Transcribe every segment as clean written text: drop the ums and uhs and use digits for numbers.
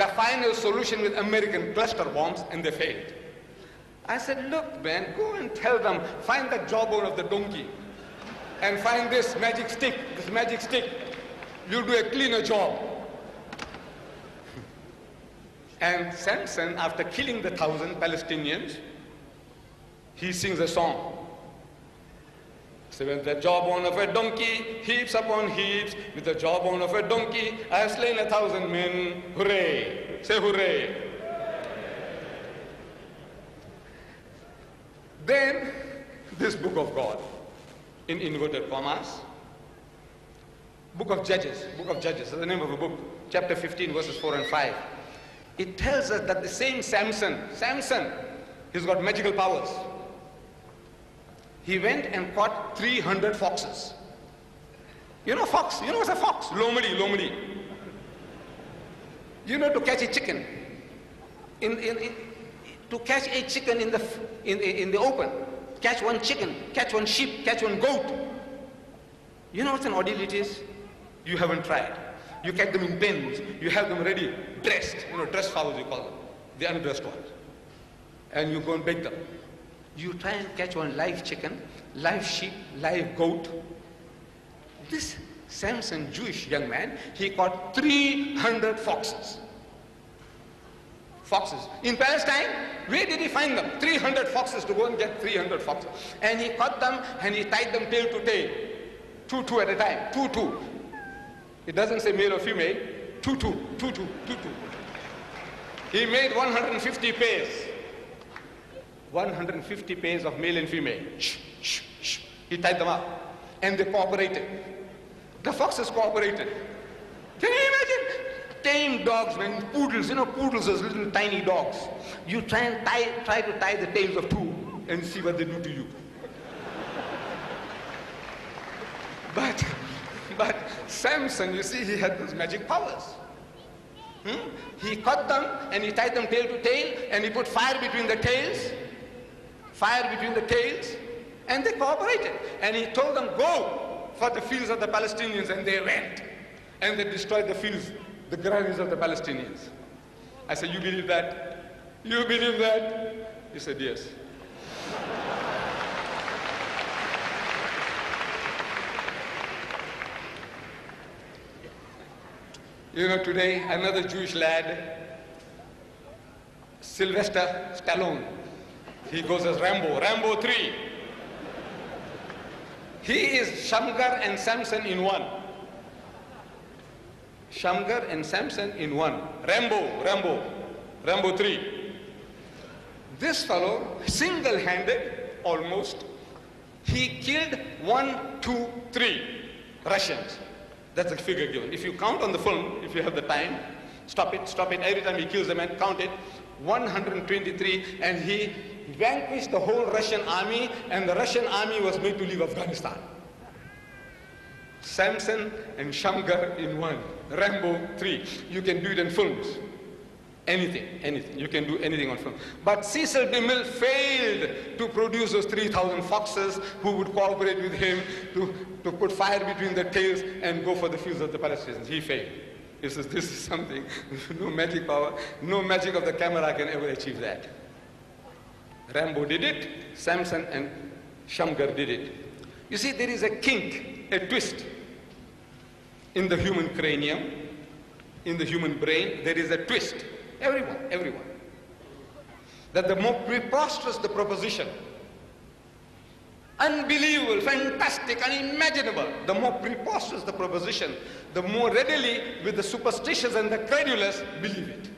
the final solution with American cluster bombs, and they failed. I said, look, man, go and tell them, find the jawbone of the donkey and find this magic stick, you'll do a cleaner job. And Samson, after killing the 1,000 Palestinians, he sings a song. So with the jawbone of a donkey, heaps upon heaps, with the jawbone of a donkey, I have slain 1,000 men, hooray, say hooray. Then, this book of God, in inverted commas, book of Judges is the name of a book, chapter 15, verses 4 and 5. It tells us that the same Samson, he's got magical powers. He went and caught 300 foxes. You know fox? You know what's a fox? Lomadi. You know, to catch a chicken. To catch a chicken in the open. Catch one chicken, catch one sheep, catch one goat. You know what an ordeal it is? You haven't tried. You catch them in pens. You have them ready, dressed. You know, dressed fowls you call them. The undressed ones. And you go and bake them. You try and catch one live chicken, live sheep, live goat. This Samson, Jewish young man, he caught 300 foxes. In Palestine, where did he find them? 300 foxes, to go and get 300 foxes. And he caught them and he tied them tail to tail. Two at a time, two. It doesn't say male or female, two. He made 150 pairs. 150 pairs of male and female. He tied them up. And they cooperated. The foxes cooperated. Can you imagine? Tame dogs, man, poodles, you know, poodles, those little tiny dogs. You try to tie the tails of two and see what they do to you. But Samson, you see, he had those magic powers. He caught them and he tied them tail to tail and he put fire between the tails, and they cooperated. And he told them, go for the fields of the Palestinians, and they went. And they destroyed the fields, the granaries of the Palestinians. I said, you believe that? You believe that? He said, yes. You know, today, another Jewish lad, Sylvester Stallone, he goes as Rambo 3. He is Shamgar and Samson in one. Shamgar and Samson in one. Rambo 3. This fellow, single-handed, almost, he killed 1, 2, 3 Russians. That's the figure given. If you count on the film, if you have the time, stop it. Every time he kills a man, count it. 123, and he vanquished the whole Russian army, and the Russian army was made to leave Afghanistan. Samson and Shamgar in one. Rambo 3. You can do it in films. Anything. You can do anything on film. But Cecil DeMille failed to produce those 3,000 foxes who would cooperate with him to put fire between their tails and go for the fields of the Palestinians. He failed. He says, this is something, no magic power, no magic of the camera can ever achieve that. Rambo did it, Samson and Shamgar did it. You see, there is a kink, a twist in the human cranium, in the human brain. There is a twist. Everyone. That the more preposterous the proposition, unbelievable, fantastic, unimaginable, the more preposterous the proposition, the more readily with the superstitious and the credulous believe it.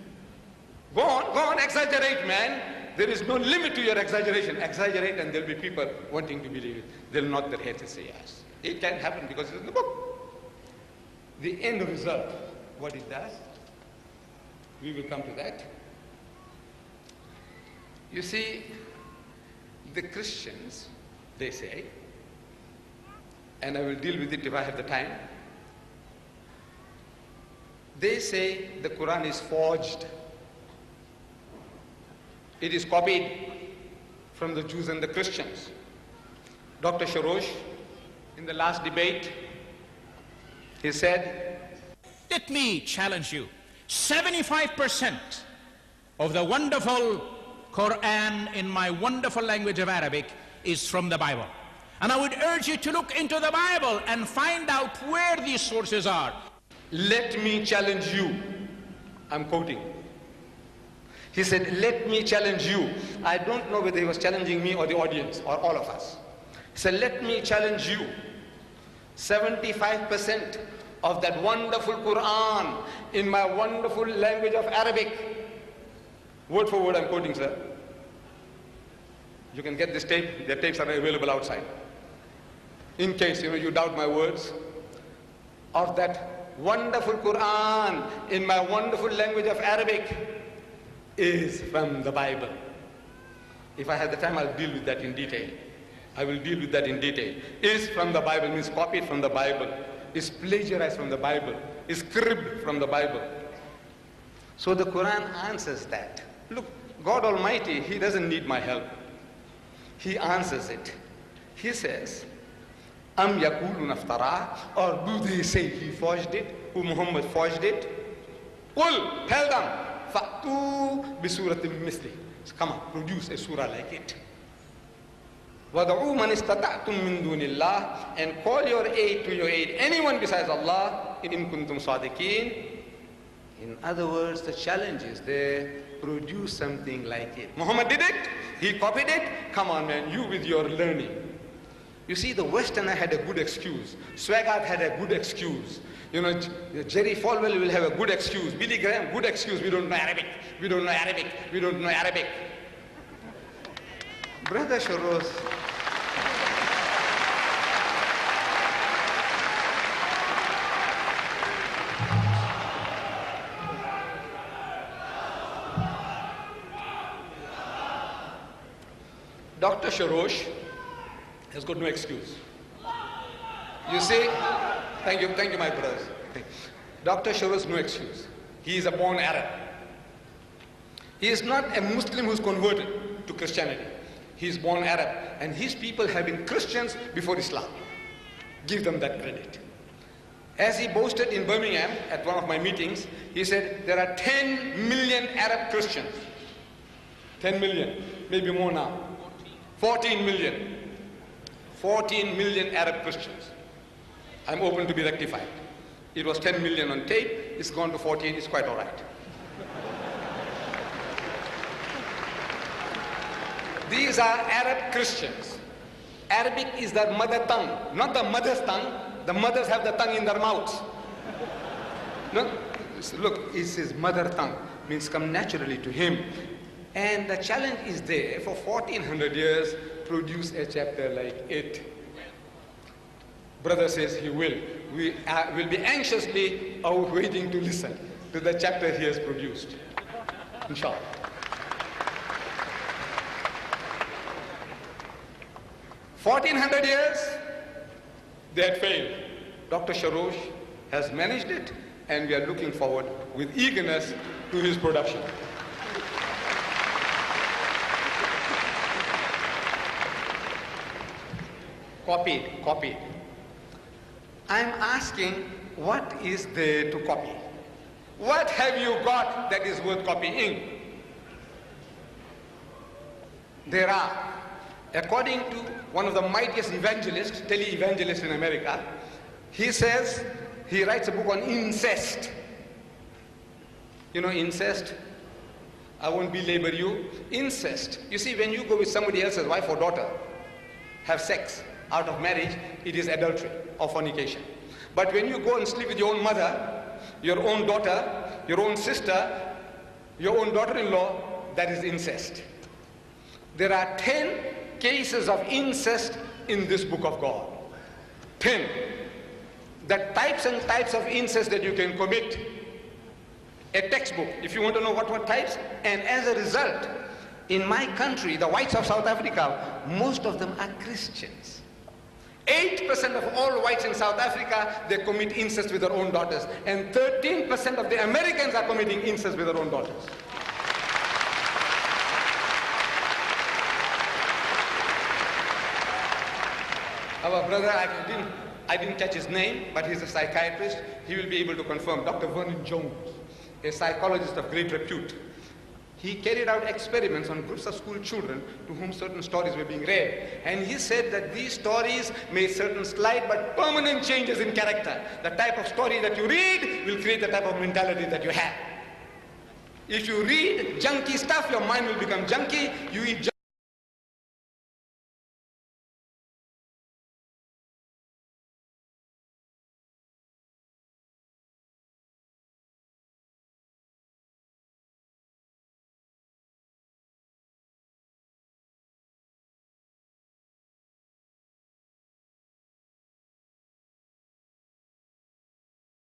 Go on, exaggerate, man. There is no limit to your exaggeration. Exaggerate and there'll be people wanting to believe it. They'll nod their heads and say yes. It can happen because it's in the book. The end result, what it does, we will come to that. You see, the Christians, they say, and I will deal with it if I have the time, they say the Quran is forged. It is copied from the Jews and the Christians. Dr. Shorrosh, in the last debate, he said, let me challenge you. 75% of the wonderful Quran in my wonderful language of Arabic is from the Bible. And I would urge you to look into the Bible and find out where these sources are. Let me challenge you. I'm quoting. He said, let me challenge you. I don't know whether he was challenging me or the audience or all of us. He said, let me challenge you. 75% of that wonderful Quran in my wonderful language of Arabic. Word for word I'm quoting, sir. You can get this tape. The tapes are available outside. In case you doubt my words. Of that wonderful Quran in my wonderful language of Arabic is from the Bible. If I have the time, I'll deal with that in detail. I will deal with that in detail. Is from the Bible means copied from the Bible. Is plagiarized from the Bible. Is cribbed from the Bible. So the Quran answers that. Look, God Almighty, He doesn't need my help. He answers it. He says, Am yakulun aftara, or do they say he forged it, who Muhammad forged it? Qul, tell them, fa'tu bi suratin misli. So come on, produce a surah like it. Wad'u man istata'tum min dunillah, and call your aid to your aid anyone besides Allah, in kuntum sadiqeen. In other words, the challenge is there, produce something like it. Muhammad did it, he copied it, come on man, you with your learning. You see, the Westerner had a good excuse. Swaggart had a good excuse. Jerry Falwell will have a good excuse. Billy Graham, good excuse. We don't know Arabic. We don't know Arabic. We don't know Arabic. Brother Shorrosh, Dr. Shorrosh has got no excuse. You see, thank you, my brothers. Dr. Shorrosh, no excuse. He is a born Arab. He is not a Muslim who's converted to Christianity. He is born Arab, and his people have been Christians before Islam. Give them that credit. As he boasted in Birmingham at one of my meetings, he said there are 10 million Arab Christians. 10 million, maybe more now. 14 million. 14 million Arab Christians. I'm open to be rectified. It was 10 million on tape, it's gone to 14, it's quite all right. These are Arab Christians. Arabic is their mother tongue, not the mother's tongue. The mothers have the tongue in their mouths. No? Look, it's his mother tongue, means come naturally to him. And the challenge is there for 1400 years, produce a chapter like it. Brother says he will. We will be anxiously waiting to listen to the chapter he has produced. Inshallah. $1,400 years, they had failed. Dr. Shorrosh has managed it, and we are looking forward with eagerness to his production. Copied. I'm asking, what is there to copy? What have you got that is worth copying? There are, according to one of the mightiest evangelists, tele-evangelists in America, he says, he writes a book on incest. You know incest? I won't belabor you. Incest. You see, when you go with somebody else's wife or daughter, have sex out of marriage, it is adultery or fornication. But when you go and sleep with your own mother, your own daughter, your own sister, your own daughter-in-law, that is incest. There are 10 cases of incest in this book of God. 10. The types and types of incest that you can commit. A textbook, if you want to know what types. And as a result, in my country, the whites of South Africa, most of them are Christians. 8% of all whites in South Africa, they commit incest with their own daughters. And 13% of the Americans are committing incest with their own daughters. Our brother, I didn't catch his name, but he's a psychiatrist. He will be able to confirm. Dr. Vernon Jones a psychologist of great repute. He carried out experiments on groups of school children to whom certain stories were being read. And he said that these stories made certain slight but permanent changes in character. The type of story that you read will create the type of mentality that you have. If you read junky stuff, your mind will become junky. You eat